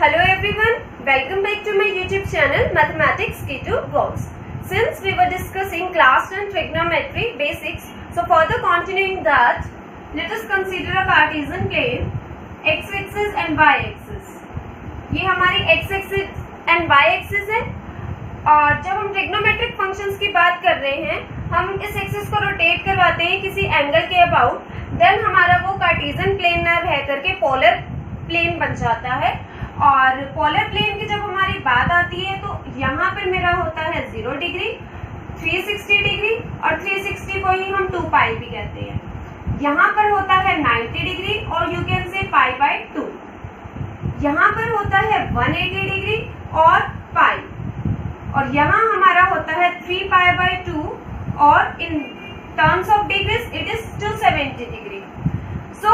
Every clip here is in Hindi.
Hello everyone, welcome back to my YouTube channel Mathematics Key to Blocks. Since we were discussing class 10 trigonometry basics, so further continuing that, let us consider a Cartesian plane x-axis and y-axis. ये हमारी x-axis and y-axis है और जब हम ट्रिग्नोमेट्रिक फंक्शंस की बात कर रहे हैं, हम इस एक्सिस को रोटेट करवाते हैं किसी एंगल के अबाउट, देन हमारा वो कार्टेशियन प्लेन में रह करके पोलर प्लेन बन जाता है। और पोलर प्लेन की जब हमारी बात आती है तो यहाँ पर मेरा होता है 0 डिग्री, 360 डिग्री और 360 को ही हम 2 पाई भी कहते हैं। यहाँ पर होता है 90 डिग्री और you can say pi by 2। यहाँ पर होता है 180 डिग्री और पाई, और यहाँ हमारा होता है 3 पाई बाय 2 और in terms of degrees it is 270 degree. So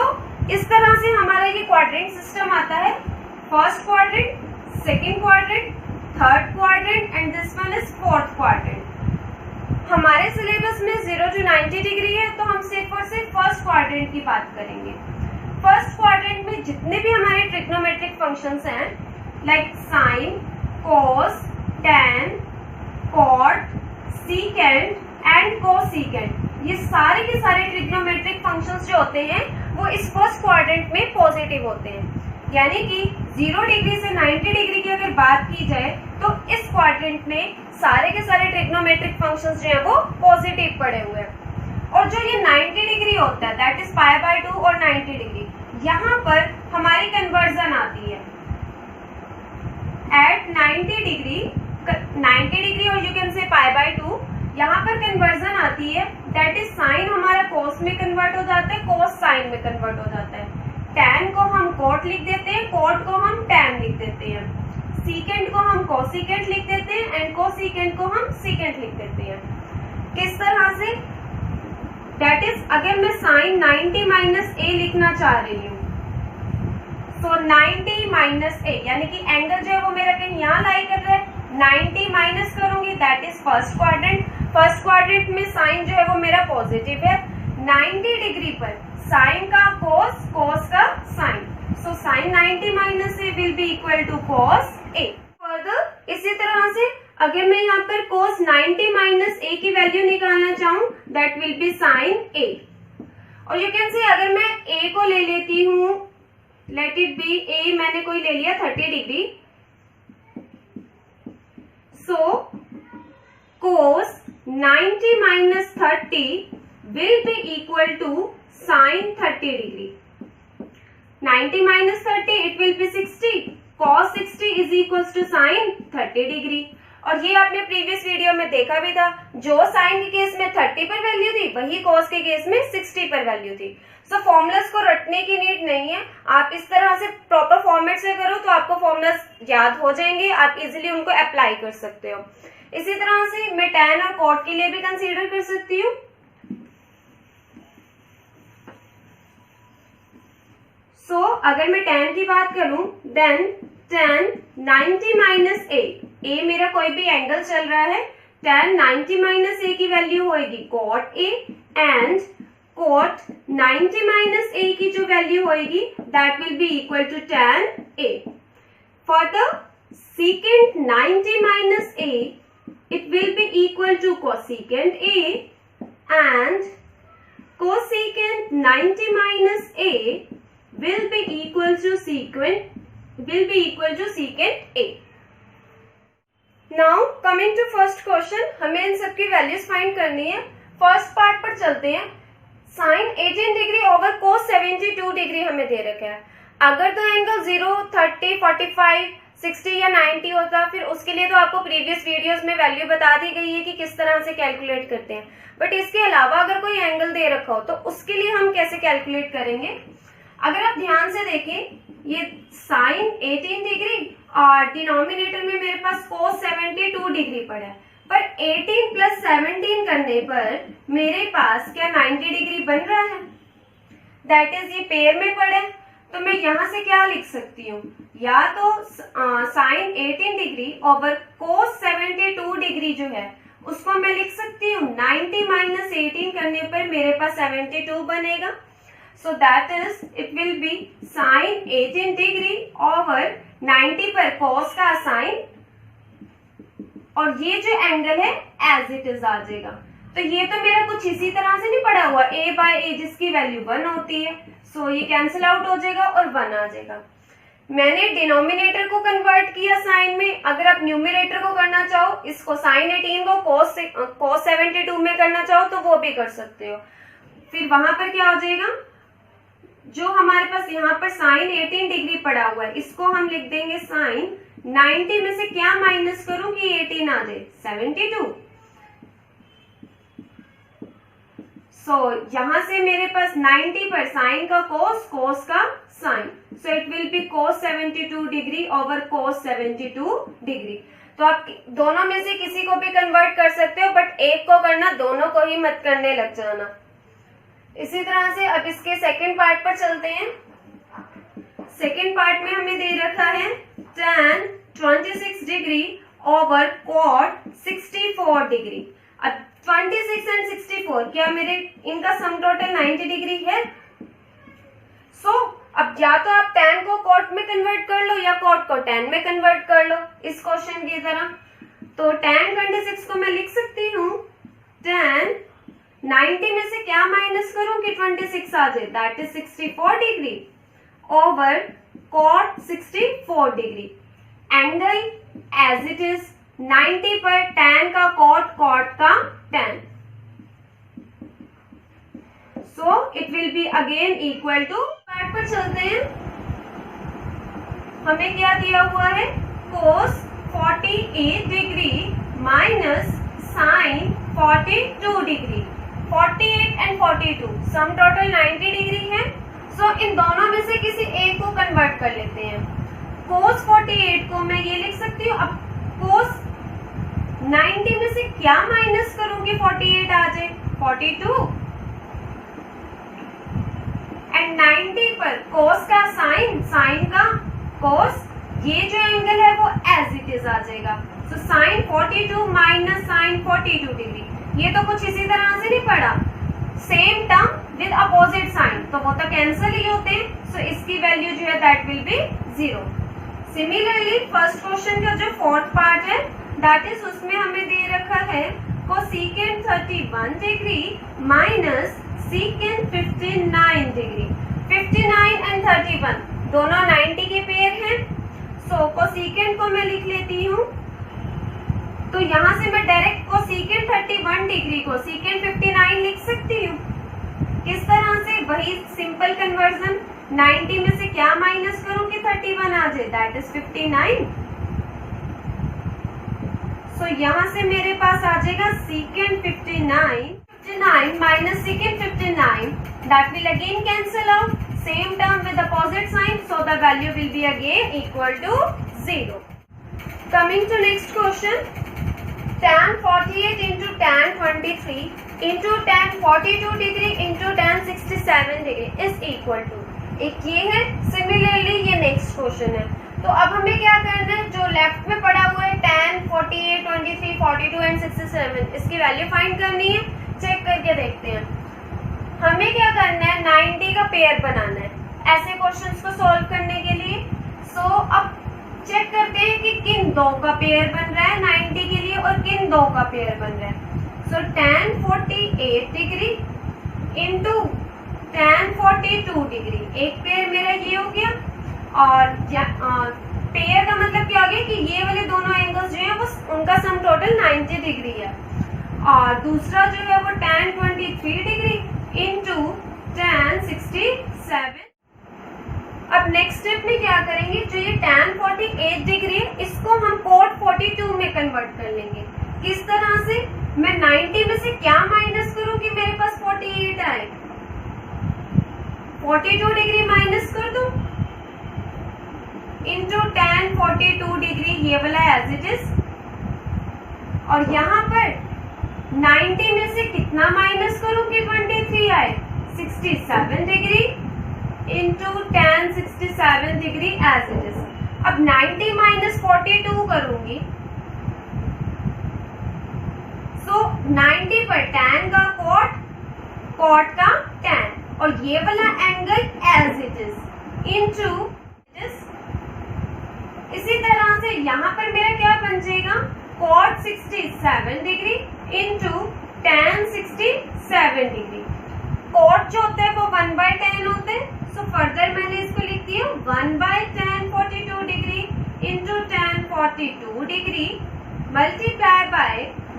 इस तरह से हमारा ये क्वाड्रेंट सिस्टम आता है, first quadrant, second quadrant, third quadrant and this one is fourth quadrant. हमारे सिलेबस में 0 to 90 डिग्री है, तो हम सिर्फ और सिर्फ फर्स्ट क्वाड्रेंट की बात करेंगे। फर्स्ट क्वाड्रेंट में जितने भी हमारे ट्रिग्नोमेट्रिक फंक्शंस हैं like sine, cos, tan, cot, secant and cosecant, ये सारे के सारे ट्रिग्नोमेट्रिक फंक्शंस जो होते हैं वो इस फर्स्ट क्वाड्रेंट में पॉजिटिव होते हैं। यानी कि 0 डिग्री से 90 डिग्री की अगर बात की जाए तो इस क्वाड्रेंट में सारे के सारे ट्रिग्नोमेट्रिक फंक्शंस जो हैं वो पॉजिटिव पड़े हुए हैं। और जो ये 90 डिग्री होता है दैट इज पाई बाय 2 और 90 डिग्री, यहाँ पर हमारी कन्वर्जन आती है एट 90 डिग्री और you can say pi by 2, यहाँ पर कन्वर्जन आती है दैट इज साइन हमारा कोस में कन्वर्ट हो जाता है, कोस साइन में कन्वर्ट हो जाता है, tan को हम कोट लिख देते हैं, कोट को हम tan लिख देते हैं, सीकेंट को हम कोसेकेंट लिख देते हैं एंड कोसेकेंट को हम सीकेंट लिख देते हैं। किस तरह से? दैट इज अगर मैं साइन 90 माइनस ए लिखना चाह रही हूँ, सो 90 माइनस ए यानी कि एंगल जो है वो मेरा कहीं यहाँ लाई कर रहा है, 90 माइनस करूंगी that is first quadrant. First quadrant में साइन जो है वो मेरा पॉजिटिव है, 90 डिग्री पर साइन का कोस, कोस का sine, so sine 90 minus A will be equal to cos A. Further इसी तरह से अगर मैं यहाँ पर कोस 90 माइनस ए की वैल्यू निकालना चाहूँ दैट विल बी साइन ए। और यू कैन से अगर मैं ए को ले लेती हूँ, लेट इट बी ए मैंने कोई ले लिया 30 degree, so cos 90 minus 30 will be equal to sin 30 degree. 90 minus 30 it will be 60. Cos 60 is equals to sin 30 degree. और ये आपने प्रीवियस वीडियो में देखा भी था, जो साइन के केस में 30 पर वैल्यू थी वही कॉस के केस में 60 पर वैल्यू थी। सो फॉर्मूलास को रटने की नीड नहीं है, आप इस तरह से प्रॉपर फॉर्मेट से करो तो आपको फॉर्मूलास याद हो जाएंगे, आप इजीली उनको अप्लाई कर सकते हो। इसी तरह से मैं tan और cot के लिए भी कंसीडर कर सकती हूँ। सो अगर मैं tan की बात करूं देन tan 90 माइनस ए मेरा कोई भी एंगल चल रहा है, tan 90 माइनस ए की वैल्यू होगी cot A and cot 90 minus A की जो वैल्यू होगी that will be equal to tan A. Further secant 90 minus A it will be equal to cosecant a and cosecant 90 minus a will be equal to secant a। Now coming to first question, हमें इन सब की वैल्यूज फाइंड करनी है। फर्स्ट पार्ट पर चलते हैं। साइन 18 डिग्री ओवर कोस 72 डिग्री हमें दे रखा है। अगर तो एंगल 0, 30, 45, 60 या 90 होता फिर उसके लिए तो आपको प्रीवियस वीडियोस में वैल्यू बता दी गई है कि किस तरह से कैलकुलेट करते हैं, बट इसके अलावा अगर कोई एंगल दे रखा हो तो उसके लिए हम कैसे कैलकुलेट करेंगे? अगर आप ध्यान से देखें ये साइन 18 डिग्री और डिनोमिनेटर में मेरे पास कोस 72 डिग्री पड़ा है, पर 18 प्लस 17 करने पर मेरे पास क्या 90 डिग्री बन रहा है? दैट इज ये पेयर में पड़े, तो मैं यहाँ से क्या लिख सकती हूँ, या तो साइन 18 डिग्री ओवर कोस 72 डिग्री जो है उसको मैं लिख सकती हूँ 90 माइनस 18 करने पर मेरे पास 72 बनेगा। So that is it will be sine 18 degree over 90 पर कॉस का साइन, और ये जो एंगल है एज इट इज आ जाएगा। तो ये तो मेरा कुछ इसी तरह से नहीं पड़ा हुआ, a बाय a जिसकी वैल्यू 1 होती है, सो ये कैंसिल आउट हो जाएगा और 1 आ जाएगा। मैंने डिनोमिनेटर को कन्वर्ट किया साइन में, अगर आप न्यूमरेटर को करना चाहो, इसको साइन 18 को cos 72 में करना चाहो तो वो भी कर सकते हो। फिर वहां पर क्या हो जाएगा, जो हमारे पास यहाँ पर साइन 18 डिग्री पड़ा हुआ है, इसको हम लिख देंगे साइन 90 में से क्या माइनस करूं कि 18 आ जाए, 72। सो यहां से मेरे पास 90 पर साइन का कोस, कोस का sine, so it will be cos 72 degree over cos 72 degree. तो आप दोनों में से किसी को भी कन्वर्ट कर सकते हो, बट एक को करना, दोनों को ही मत करने लग जाना। इसी तरह से अब इसके सेकंड पार्ट पर चलते हैं। सेकंड पार्ट में हमें दे रखा है tan 26 degree over cot 64 degree. अब 26 एंड 64 क्या मेरे इनका सम टोटल 90 डिग्री है। सो अब या तो आप tan को cot में कन्वर्ट कर लो या cot को tan में कन्वर्ट कर लो इस क्वेश्चन की तरह। तो tan 26 को मैं लिख सकती हूँ tan 90 में से क्या माइनस करूं कि 26 आ जाए, that is 64 degree over cot 64 degree. Angle as it is 90 पर tan का cot, cot का tan, so it will be again equal to. Part पर चलते हैं। हमें क्या दिया हुआ है, cos 48 degree minus sine 42 degree. 48 and 42 sum total 90 degree है। सो इन दोनों में से किसी एक को कन्वर्ट कर लेते हैं। cos 48 को मैं ये लिख सकती हूँ, अब cos 90 में से क्या माइनस करूं कि 48 आ जाए, 42, एंड 90 पर cos का साइन, साइन का cos, ये जो एंगल है वो एज इट इज आ जाएगा। So sine 42 minus sine 42 degree, ये तो कुछ इसी तरह से नहीं पड़ा, same term with opposite sign, तो वो तो कैंसिल ही होते हैं। सो इसकी वैल्यू जो है that will B 0। Similarly first question का जो फोर्थ पार्ट है, दैट इज उसमें हमें दे रखा है cosecant 31 degree minus secant 59 degree. 59 and 31 दोनों 90 के पेयर हैं। सो कोसेकेंट को मैं लिख लेती हूँ, तो यहाँ से मैं डायरेक्ट कोसेकेंट 31 डिग्री को सेकेंट 59 लिख सकती हूँ। किस तरह से, वही सिंपल कन्वर्जन, 90 में से क्या माइनस करूं कि 31 आ जाए, दैट इज 59। सो यहाँ से मेरे पास आ जाएगा secant 59 minus secant 59, that will again cancel out, same term with opposite sign, so the value will be again equal to 0। Coming to next question, tan 48 into tan 23 into tan 42 degree into tan 67 degree is equal to, एक ये है। सिमिलरली ये नेक्स्ट क्वेश्चन है। तो अब हमें क्या करना है, जो लेफ्ट में पड़ा हुआ है tan 48, 23, 42 एंड 67, इसकी वैल्यू फाइंड करनी है। चेक करके देखते हैं। हमें क्या करना है, 90 का पेयर बनाना है ऐसे क्वेश्चंस को सॉल्व करने के लिए। सो अब चेक करते हैं कि किन दो का पेयर बन रहा है 90 के लिए और किन दो का पेयर बन रहा है। सो tan 48 degree into tan 42 degree, एक पेयर मेरा ये हो गया, और पेयर का मतलब क्या हो गया कि ये वाले दोनों एंगल्स जो है वो उनका सम टोटल 90 डिग्री है, और दूसरा जो है वो tan 23 डिग्री इंटू tan 67। अब नेक्स्ट स्टेप में क्या करेंगे, जो ये tan 48 डिग्री है इसको हम cot 42 में कन्वर्ट कर लेंगे। किस तरह से, मैं 90 में से क्या माइनस करूं कि मेरे पास 48 आए, 42 डिग्री माइनस कर दूं इंटू tan 42 डिग्री, ये वाला एज इट इज, और यहाँ पर 90 में से कितना माइनस करूं कि 23 आए, 67 degree into tan 67 degree as it is. अब 90 माइनस 42 करूंगी, सो 90 पर tan का cot, cot का tan, और ये वाला angle as it is into इसी तरह से यहाँ पर मेरा क्या बन जाएगा cot 67 degree into tan 67 degree. cot जो होता है वो 1/tan होता है, सो फर्दर मैंने इसको लिख दिया 1/tan 42 degree into tan 42 degree multiply by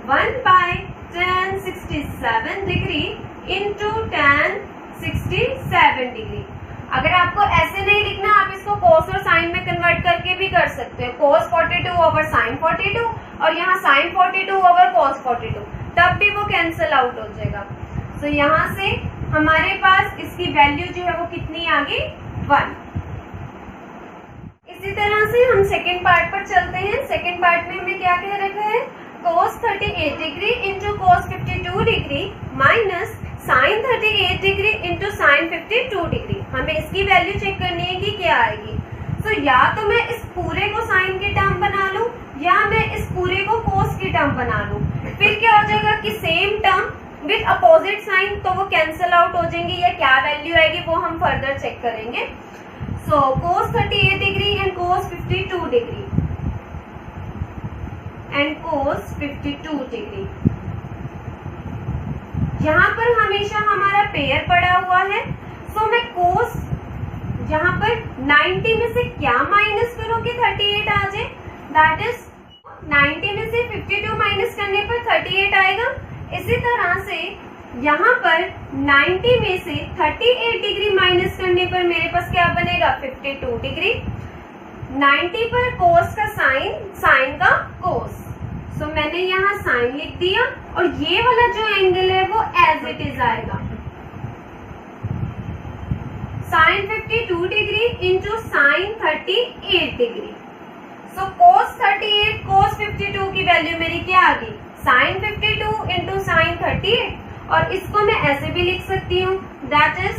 1/tan 67 degree into tan 67 degree. अगर आपको ऐसे नहीं लिखना, आप इसको cos और sin में कन्वर्ट करके भी कर सकते हो, cos 42 ओवर sin 42 और यहाँ sin 42 ओवर cos 42, तब भी वो कैंसल आउट हो जाएगा। तो यहाँ से हमारे पास इसकी वैल्यू जो है वो कितनी आ गई 1। इसी तरह से हम सेकेंड पार्ट पर चलते हैं। सेकेंड पार्ट में हमें क्या कह रखा है, cos 38 degree into cos 52 degree minus sin 38 degree into sin 52 degree. हमें इसकी वैल्यू चेक करनी है कि क्या आएगी। तो या तो मैं इस पूरे को sin की टर्म बना लूं या मैं इस पूरे को cos की टर्म बना लूं, फिर क्या हो जाएगा कि same term with opposite sign, तो वो कैंसल आउट हो जाएंगे या क्या वैल्यू आएगी वो हम फर्दर चेक करेंगे। सो cos 38 degree and cos 52 degree and cos 52 degree. यहाँ पर हमेशा हमारा पेयर पड़ा हुआ है, सो मैं cos यहाँ पर 90 में से क्या माइनस करोगे 38 आ जाए, दैट इज 90 में से 52 माइनस करने पर 38 आएगा। इसी तरह से यहाँ पर 90 में से 38 डिग्री माइनस करने पर मेरे पास क्या बनेगा 52 डिग्री। 90 पर cos का साइन, साइन का cos, सो मैंने यहाँ साइन लिख दिया और ये वाला जो एंगल है वो एज इट इज आएगा sin 52 degree into sin 38 degree. So cos 38 cos 52 की वैल्यू मेरी क्या आ गई sin 52 इंटू sin 38, और इसको मैं ऐसे भी लिख सकती हूँ that is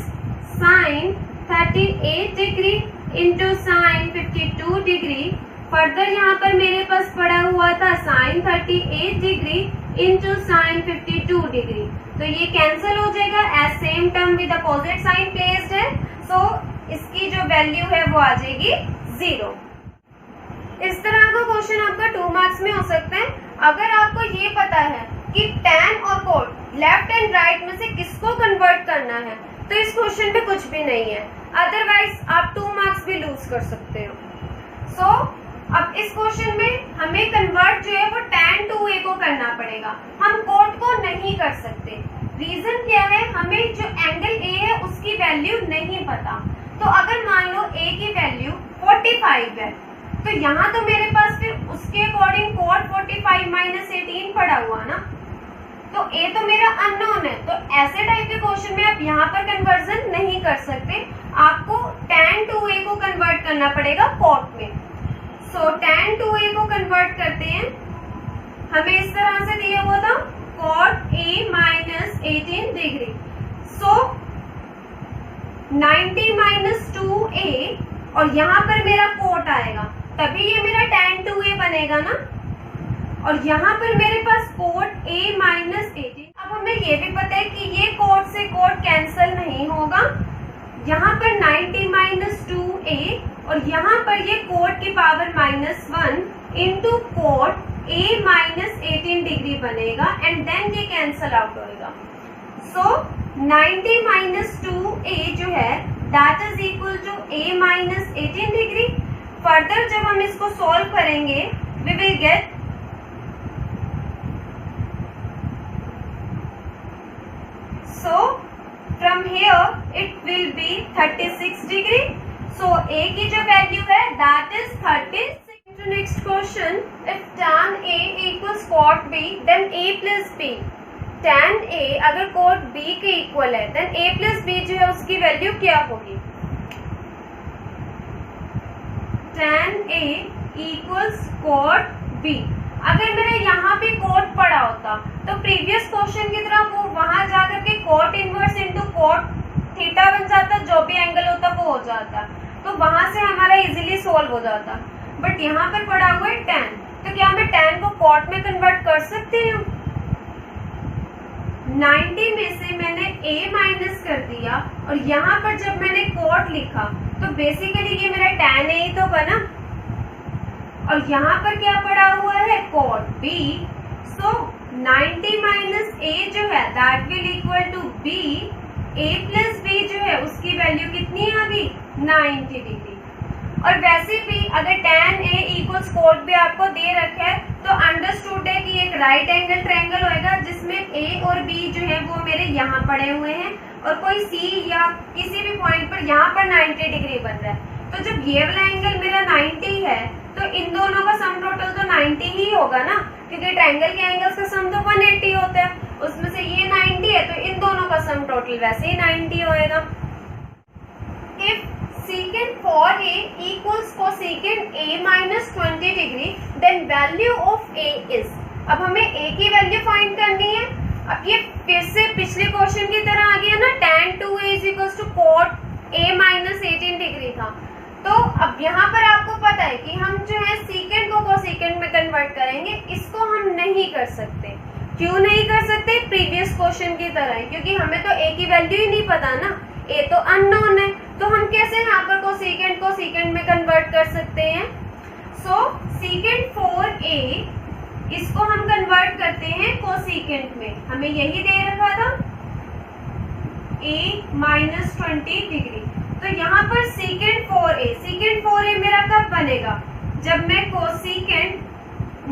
sin 38 degree into sin 52 degree. Further यहाँ पर मेरे पास पड़ा हुआ था sin 38 degree into sin 52 degree, तो ये कैंसिल हो जाएगा as same term with opposite sign placed है। सो इसकी जो वैल्यू है वो आ जाएगी 0। इस तरह का क्वेश्चन आपका 2 मार्क्स में हो सकता है। अगर आपको ये पता है कि tan और cot लेफ्ट एंड राइट में से किसको कन्वर्ट करना है, तो इस क्वेश्चन में कुछ भी नहीं है, अदरवाइज आप 2 मार्क्स भी लूज कर सकते हो। सो अब इस क्वेश्चन में हमें कन्वर्ट जो है वो tan 2a को करना पड़ेगा, हम cot को नहीं कर सकते। रीजन क्या है, हमें जो एंगल a है उसकी वैल्यू नहीं पता। तो अगर मान लो a की वैल्यू 45 है, तो यहाँ तो मेरे पास फिर उसके अकॉर्डिंग cot 45 माइनस 18 पड़ा हुआ ना, तो a तो मेरा अननोन है। तो ऐसे टाइप के क्वेश्चन में आप यहाँ पर कन्वर्जन नहीं कर सकते, आपको tan 2a को कन्वर्ट करना पड़ेगा cot में। सो tan 2a को कन्वर्ट करते हैं, हमें इस तरह से दिया हुआ था cot a minus 18 degree. So 90 minus 2a और यहाँ पर मेरा cot आएगा, तभी ये मेरा tan 2a बनेगा ना, और यहाँ पर मेरे पास cot a माइनस 18। अब हमें ये भी पता है कि ये cot से cot कैंसिल नहीं होगा, यहाँ पर 90 माइनस 2a और यहाँ पर ये cot की power -1 into cot a minus 18 degree बनेगा एंड देन ये कैंसल आउट होएगा। सो 90 माइनस 2a जो है that is equal to a minus 18 degree. Further जब हम इसको सॉल्व करेंगे we will get from here it will be 36 degree. So a की जो वैल्यू है that is 36। Next question, if tan a equals cot b then a plus b। tan a अगर cot b के इक्वल है then a plus b जो है उसकी वैल्यू क्या होगी। tan a equals cot b। अगर मेरे यहाँ पे cot पड़ा होता तो प्रीवियस क्वेश्चन की तरह वो वहां जाकर के cot inverse into cot theta बन जाता, जो भी एंगल होता वो हो जाता, तो वहां से हमारा इजीली सोल्व हो जाता। बट यहाँ पर पड़ा हुआ है tan, तो क्या मैं tan को cot में कन्वर्ट कर सकती हूँ? 90 में से मैंने a माइनस कर दिया और यहाँ पर जब मैंने cot लिखा तो बेसिकली ये मेरा tan a ही तो बना और यहाँ पर क्या पड़ा हुआ है cot b। So 90 minus a जो है that will equal to b। a plus b जो है उसकी वैल्यू कितनी आ गई 90 डिग्री। और वैसे भी अगर tan a equals cot b आपको दे रखा है तो अंडरस्टूड है कि एक राइट एंगल ट्रायंगल होएगा जिसमें a और b जो है वो मेरे यहाँ पड़े हुए हैं और कोई c या किसी भी पॉइंट पर यहाँ पर 90 डिग्री बन रहा है। तो जब ये वाला एंगल मेरा 90 है तो इन दोनों का सम टोटल तो 90 ही होगा ना, क्योंकि ट्रायंगल के एंगल्स का सम तो 180 होता है, उसमें से ये 90 है तो इन दोनों का सम टोटल वैसे ही 90 होएगा। If secant for a equals cosecant a minus 20 degree, then value of a is। अब हमें a की वैल्यू फाइंड करनी है। अब ये फिर से पिछले क्वेश्चन की तरह आ गया ना, tan 2a is equals to cot a minus 18 degree था। तो अब यहाँ पर आपको पता है कि हम जो है secant को cosecant में कन्वर्ट करेंगे, इसको हम नहीं कर सकते। क्यों नहीं कर सकते? प्रीवियस क्वेश्चन की तरह, क्योंकि हमें तो a की वैल्यू ही नहीं पता ना, a तो अननोन है, तो हम कैसे यहाँ पर कोसेकेंट को सेकेंड में कन्वर्ट कर सकते हैं। सो सेकेंड फॉर a इसको हम कन्वर्ट करते हैं कोसेकेंट में, हमें यही दे रखा था a माइनस 20 डिग्री। तो यहाँ पर सेकेंड फॉर a मेरा कब बनेगा? जब मैं कोसेकेंट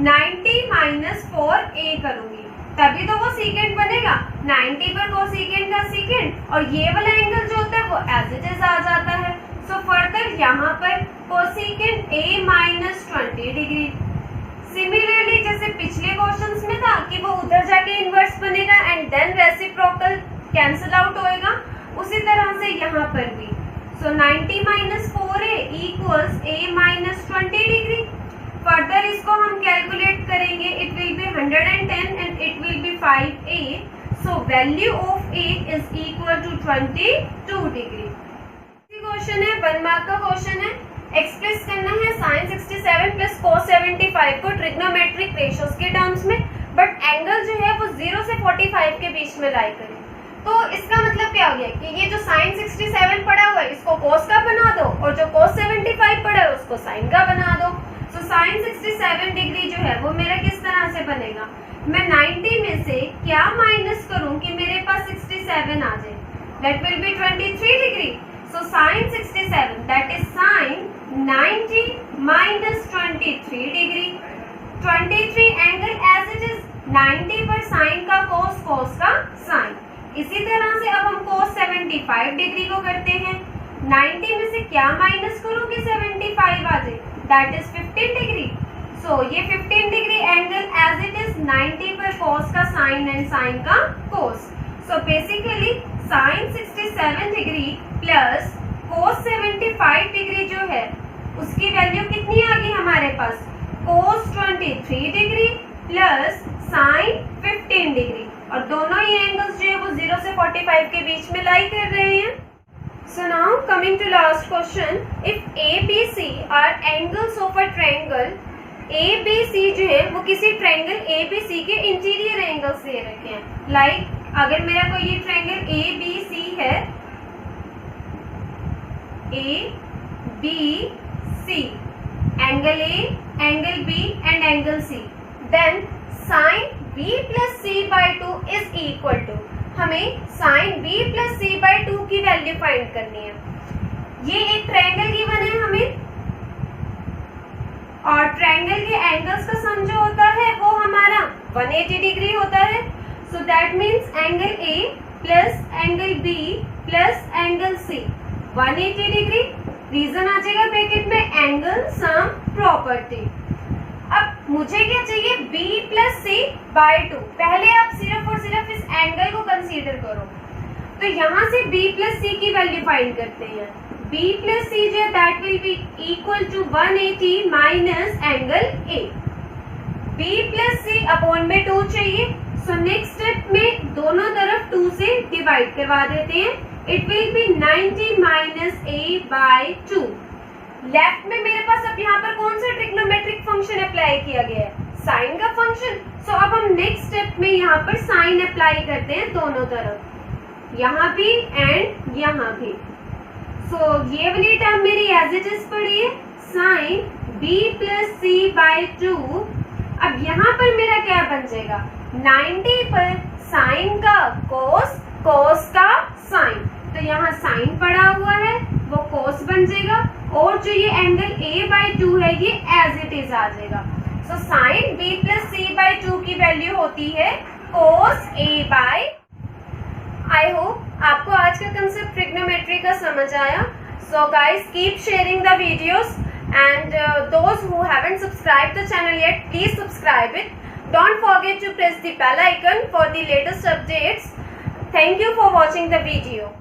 90 माइनस 4a करूंगी तभी तो वो सेकेंड बनेगा। 90 पर कोसेकेंट का सेकेंड और ये वाला एंगल जो होता है वो एज इट इज आ जाता है। सो फर्दर यहाँ पर cosecant a minus 20 degree. Similarly जैसे पिछले क्वेश्चंस में था कि वो उधर जाके इनवर्स बनेगा and then reciprocal cancel out होएगा, उसी तरह से यहाँ पर भी। So 90 minus 4a equals a minus 20 degree. Further इसको हम कैलकुलेट करेंगे, it will be 110 and it will be 5a। So value of a is equal to 22 degree. Question है 1 मार्क का क्वेश्चन है, एक्सप्रेस करना है sin 67 प्लस cos 75 को ट्रिग्नोमेट्रिक रेशियोज के टर्म्स में, बट एंगल जो है वो 0 से 45 के बीच में लाई करें। तो इसका मतलब क्या हो गया कि ये जो sin 67 पड़ा हुआ है इसको cos का बना दो और जो cos 75 पड़ा है उसको sin का बना दो। तो sin 67 डिग्री जो है वो मेरा किस तरह से बनेगा? मैं 90 में से क्या माइनस करूं कि मेरे पास 67 आ जाए? That will be 23 degree. So sin 67 that is sin 90 minus 23 degree. 23 angle as it is 90 पर sin का cos, cos का sin। इसी तरह से अब हम cos 75 डिग्री को करते हैं। 90 में से क्या माइनस करूं कि 75 आ जाए? That is 15 degree. सो ये 15 degree angle as it is 90 पर cos का sin एंड sin का cos। So basically sin 67 degree plus cos 75 degree जो है उसकी वैल्यू कितनी आ गई हमारे पास? cos 23 degree plus sin 15 degree, और दोनों ही एंगल्स जो है वो 0 से 45 के बीच में लाई कर रहे हैं। So now coming to last question, if ABC are angles of a triangle, ABC जो है वो किसी ट्रायंगल ABC के इंटीरियर एंगल्स दे रखे हैं। लाइक अगर मेरा कोई ये ट्रायंगल ABC है, ABC, angle A, angle B and angle C, then sin B plus C by 2 is equal to, हमें sin B plus C by 2 की वैल्यू फाइंड करनी है। ये एक ट्रायंगल गिवन है हमें, और ट्रायंगल के एंगल्स का सम जो होता है वो हमारा 180 डिग्री होता है। So that means angle A plus angle B plus angle C 180 degree. Reason आ जाएगा ब्रैकेट में एंगल सम प्रॉपर्टी। अब मुझे क्या चाहिए? B plus C by 2। पहले आप सिर्फ और सिर्फ इस एंगल को कंसीडर करो, तो यहाँ से B प्लस C की वैल्यू फाइंड करते हैं। B प्लस C जो है that will be equal to 180 minus angle A। B plus C upon में 2 चाहिए। सो नेक्स्ट स्टेप में दोनों तरफ 2 से डिवाइड करवा देते हैं। It will be 90 minus A by 2। Left में मेरे पास अब यहाँ पर कौन सा ट्रिग्नोमेट्रिक फंक्शन अप्लाई किया गया है? साइन का फंक्शन। सो अब हम नेक्स्ट स्टेप में यहाँ पर साइन अप्लाई करते हैं दोनों तरफ, यहाँ भी एंड यहाँ भी। सो ये वाली टर्म मेरी एज इट इज पड़ी है, sine b plus C by 2। अब यहाँ पर मेरा क्या बन जाएगा, 90 पर साइन का कोस, कोस का साइन, तो यहाँ साइन पड़ा हुआ है वो कोस बन जाएगा, और जो ये एंगल a बाई 2 है ये एज इट इज आ जाएगा। So sine b plus C by 2 की वैल्यू होती है cos a by. I hope आपको आज का कंसेप्ट ट्रिग्नोमेट्री का समझ आया। So guys keep sharing the videos and those who haven't subscribed the channel yet, please subscribe it. Don't forget to press the bell icon for the latest updates. Thank you for watching the video.